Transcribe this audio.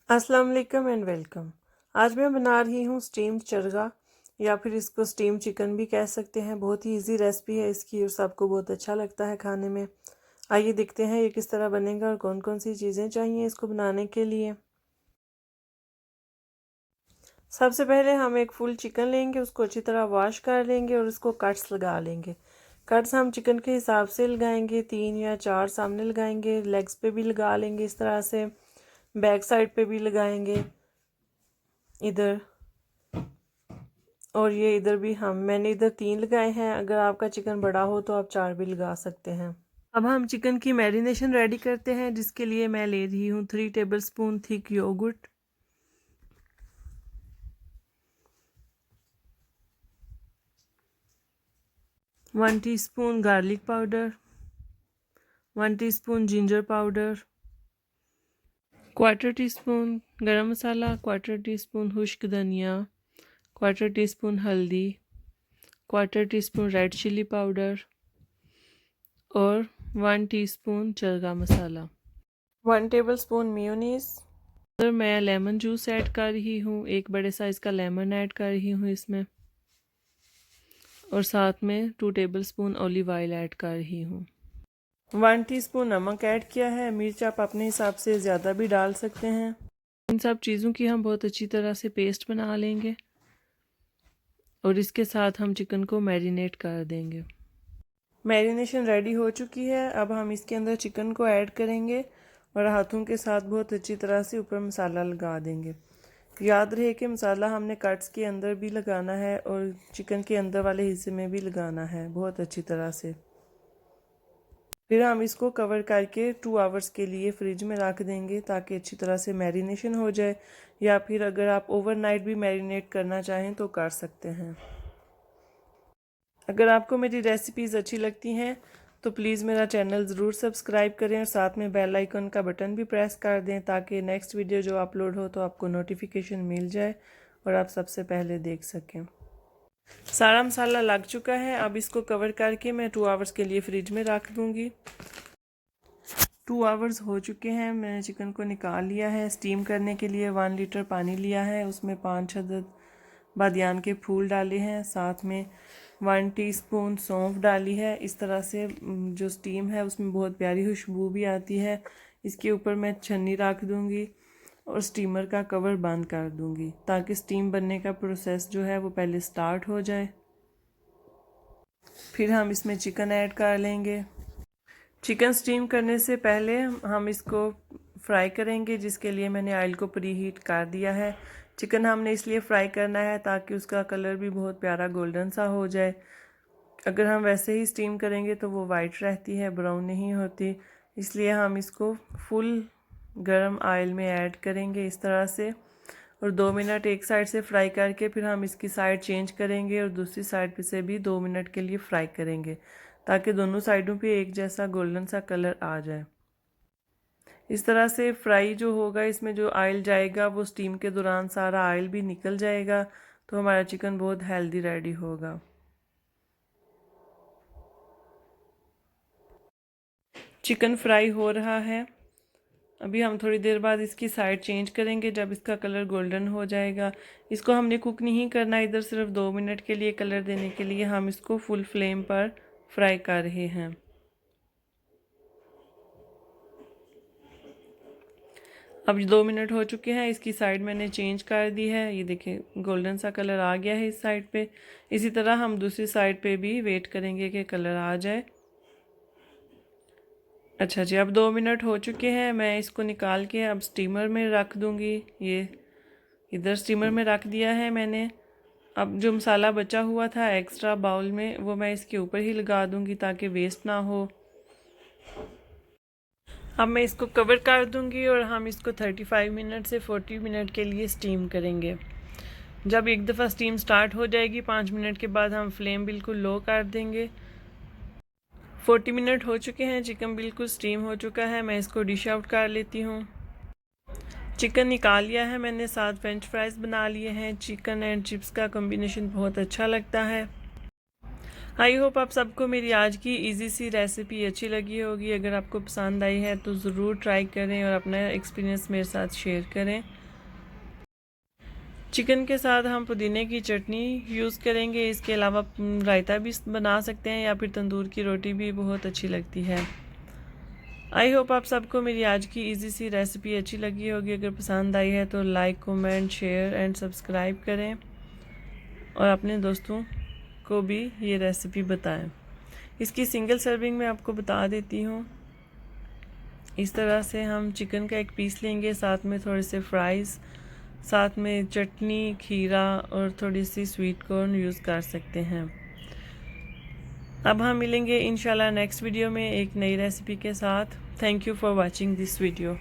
अस्सलाम वालेकुम and welcome. आज मैं बना रही हूँ स्टीम्ड चरगा या फिर इसको स्टीम चिकन भी कह सकते हैं। बहुत ही इजी रेसिपी है इसकी और सबको बहुत अच्छा लगता है खाने में। आइए देखते हैं ये किस तरह बनेगा और कौन कौन सी चीज़ें चाहिए इसको बनाने के लिए। सबसे पहले हम एक फुल चिकन लेंगे, उसको अच्छी तरह वॉश कर लेंगे और उसको कट्स लगा लेंगे। कट्स हम चिकन के हिसाब से लगाएंगे, 3 या 4 सामने लगाएंगे, लेग्स पे भी लगा लेंगे इस तरह से, बैक साइड पे भी लगाएंगे इधर, और ये इधर भी मैंने इधर 3 लगाए हैं। अगर आपका चिकन बड़ा हो तो आप 4 भी लगा सकते हैं। अब हम चिकन की मैरिनेशन रेडी करते हैं, जिसके लिए मैं ले रही हूँ 3 tablespoon thick yoghurt, 1 teaspoon garlic powder, 1 teaspoon ginger powder, 1/4 teaspoon garam masala, 1/4 teaspoon खुश्क धनिया, 1/4 टीस्पून हल्दी, 1/4 टीस्पून रेड चिली पाउडर और 1 टीस्पून चरगा मसाला, 1 टेबलस्पून मेयोनीज। अगर मैं लेमन जूस ऐड कर रही हूँ, एक बड़े साइज़ का लेमन ऐड कर रही हूँ इसमें, और साथ में 2 टेबलस्पून ऑलिव ऑयल ऐड कर रही हूँ। 1 टीस्पून नमक ऐड किया है। मिर्च आप अपने हिसाब से ज़्यादा भी डाल सकते हैं। इन सब चीज़ों की हम बहुत अच्छी तरह से पेस्ट बना लेंगे और इसके साथ हम चिकन को मैरिनेट कर देंगे। मैरिनेशन रेडी हो चुकी है। अब हम इसके अंदर चिकन को ऐड करेंगे और हाथों के साथ बहुत अच्छी तरह से ऊपर मसाला लगा देंगे। याद रहे कि मसाला हमने कट्स के अंदर भी लगाना है और चिकन के अंदर वाले हिस्से में भी लगाना है बहुत अच्छी तरह से। फिर हम इसको कवर करके 2 आवर्स के लिए फ्रिज में रख देंगे ताकि अच्छी तरह से मैरिनेशन हो जाए, या फिर अगर आप ओवरनाइट भी मैरिनेट करना चाहें तो कर सकते हैं। अगर आपको मेरी रेसिपीज़ अच्छी लगती हैं तो प्लीज़ मेरा चैनल ज़रूर सब्सक्राइब करें और साथ में बेल आइकन का बटन भी प्रेस कर दें ताकि नेक्स्ट वीडियो जो अपलोड हो तो आपको नोटिफिकेशन मिल जाए और आप सबसे पहले देख सकें। सारा मसाला लग चुका है। अब इसको कवर करके मैं 2 आवर्स के लिए फ्रिज में रख दूँगी। 2 आवर्स हो चुके हैं। मैंने चिकन को निकाल लिया है। स्टीम करने के लिए 1 लीटर पानी लिया है, उसमें 5 अदद बादियान के फूल डाले हैं, साथ में 1 टीस्पून सौंफ डाली है। इस तरह से जो स्टीम है उसमें बहुत प्यारी खुशबू भी आती है। इसके ऊपर मैं छन्नी रख दूँगी और स्टीमर का कवर बंद कर दूँगी ताकि स्टीम बनने का प्रोसेस जो है वो पहले स्टार्ट हो जाए। फिर हम इसमें चिकन ऐड कर लेंगे। चिकन स्टीम करने से पहले हम इसको फ्राई करेंगे, जिसके लिए मैंने ऑयल को प्री हीट कर दिया है। चिकन हमने इसलिए फ्राई करना है ताकि उसका कलर भी बहुत प्यारा गोल्डन सा हो जाए। अगर हम वैसे ही स्टीम करेंगे तो वो वाइट रहती है, ब्राउन नहीं होती। इसलिए हम इसको फुल गरम ऑयल में ऐड करेंगे इस तरह से, और 2 मिनट एक साइड से फ्राई करके फिर हम इसकी साइड चेंज करेंगे और दूसरी साइड पे से भी 2 मिनट के लिए फ्राई करेंगे ताकि दोनों साइडों पे एक जैसा गोल्डन सा कलर आ जाए। इस तरह से फ्राई जो होगा, इसमें जो ऑयल जाएगा वो स्टीम के दौरान सारा ऑयल भी निकल जाएगा, तो हमारा चिकन बहुत हेल्दी रेडी होगा। चिकन फ्राई हो रहा है। अभी हम थोड़ी देर बाद इसकी साइड चेंज करेंगे जब इसका कलर गोल्डन हो जाएगा। इसको हमने कुक नहीं करना इधर, सिर्फ 2 मिनट के लिए कलर देने के लिए हम इसको फुल फ्लेम पर फ्राई कर रहे हैं। अब 2 मिनट हो चुके हैं। इसकी साइड मैंने चेंज कर दी है। ये देखिए गोल्डन सा कलर आ गया है इस साइड पे। इसी तरह हम दूसरी साइड पे भी वेट करेंगे कि कलर आ जाए। अच्छा जी, अब 2 मिनट हो चुके हैं। मैं इसको निकाल के अब स्टीमर में रख दूँगी। ये इधर स्टीमर में रख दिया है मैंने। अब जो मसाला बचा हुआ था एक्स्ट्रा बाउल में, वो मैं इसके ऊपर ही लगा दूँगी ताकि वेस्ट ना हो। अब मैं इसको कवर कर दूँगी और हम इसको 35 मिनट से 40 मिनट के लिए स्टीम करेंगे। जब एक दफ़ा स्टीम स्टार्ट हो जाएगी 5 मिनट के बाद हम फ्लेम बिल्कुल लो कर देंगे। 40 मिनट हो चुके हैं। चिकन बिल्कुल स्टीम हो चुका है। मैं इसको डिश आउट कर लेती हूँ। चिकन निकाल लिया है मैंने, साथ फ्रेंच फ्राइज़ बना लिए हैं। चिकन एंड चिप्स का कॉम्बिनेशन बहुत अच्छा लगता है। आई होप आप सबको मेरी आज की इजी सी रेसिपी अच्छी लगी होगी। अगर आपको पसंद आई है तो ज़रूर ट्राई करें और अपना एक्सपीरियंस मेरे साथ शेयर करें। चिकन के साथ हम पुदीने की चटनी यूज़ करेंगे। इसके अलावा रायता भी बना सकते हैं या फिर तंदूर की रोटी भी बहुत अच्छी लगती है। आई होप आप सबको मेरी आज की इजी सी रेसिपी अच्छी लगी होगी। अगर पसंद आई है तो like, comment, share and subscribe करें और अपने दोस्तों को भी ये रेसिपी बताएं। इसकी सिंगल सर्विंग में आपको बता देती हूँ। इस तरह से हम चिकन का एक पीस लेंगे, साथ में थोड़े से फ्राइज़, साथ में चटनी, खीरा और थोड़ी सी स्वीट कॉर्न यूज़ कर सकते हैं। अब हम मिलेंगे इंशाल्लाह नेक्स्ट वीडियो में एक नई रेसिपी के साथ। Thank you for watching this video.